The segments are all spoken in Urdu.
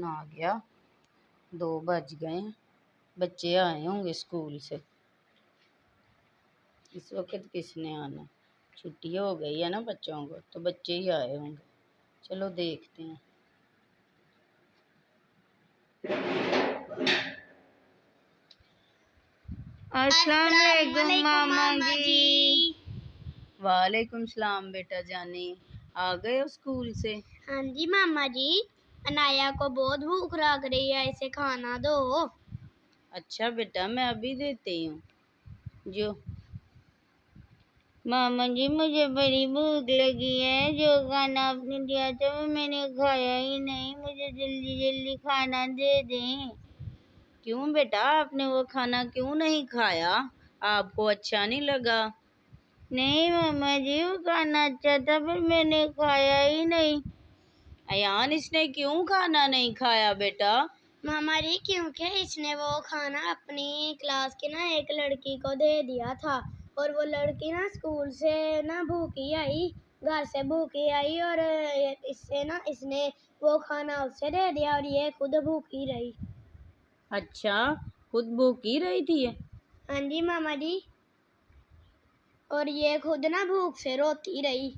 آ گیا، 2 بج گئے ہیں، بچے آئے ہوں گے اسکول سے۔ اس وقت کس نے آنا؟ چھٹی ہو گئی ہے نا بچوں کو، تو بچے ہی آئے ہوں گے۔ چلو دیکھتے ہیں۔ السلام علیکم ماما جی۔ وعلیکم السلام بیٹا جانی، آ گئے ہو اسکول سے؟ ہاں جی ماما جی، انایا کو بہت بھوک لگ رہی ہے، اسے کھانا دو۔ اچھا بیٹا میں ابھی دیتی ہوں، جو ماما جی مجھے بڑی بھوک لگی ہے، جو کھانا آپ نے دیا تھا وہ میں نے کھایا ہی نہیں، مجھے جلدی جلدی کھانا دے دیں۔ کیوں بیٹا آپ نے وہ کھانا کیوں نہیں کھایا؟ آپ کو اچھا نہیں لگا؟ نہیں ماما جی وہ کھانا اچھا تھا پر میں نے کھایا ہی نہیں۔ ایان اس نے کیوں کھانا نہیں کھایا بیٹا؟ ماما جی کیونکہ اس نے وہ کھانا اپنی کلاس کی ایک لڑکی کو دے دیا تھا، اور وہ لڑکی اسکول سے بھوکی آئی، گھر سے بھوکی آئی، اور اس نے وہ کھانا اسے دے دیا اور یہ خود بھوکی رہی۔ اچھا خود بھوکی رہی تھی؟ ہاں جی ماما جی، اور یہ خود بھوک سے روتی رہی۔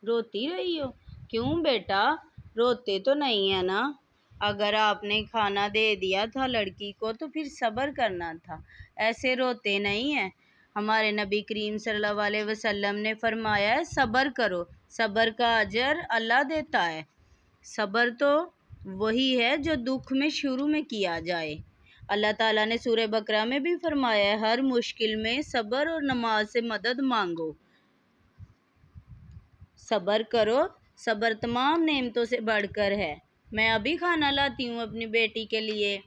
روتی رہی ہو؟ کیوں بیٹا روتے تو نہیں ہے نا؟ اگر آپ نے کھانا دے دیا تھا لڑکی کو تو پھر صبر کرنا تھا، ایسے روتے نہیں ہیں۔ ہمارے نبی کریم صلی اللہ علیہ وسلم نے فرمایا ہے صبر کرو، صبر کا اجر اللہ دیتا ہے۔ صبر تو وہی ہے جو دکھ میں شروع میں کیا جائے۔ اللہ تعالیٰ نے سورہ بقرہ میں بھی فرمایا ہے ہر مشکل میں صبر اور نماز سے مدد مانگو۔ صبر کرو، صبر تمام نعمتوں سے بڑھ کر ہے۔ میں ابھی کھانا لاتی ہوں اپنی بیٹی کے لیے۔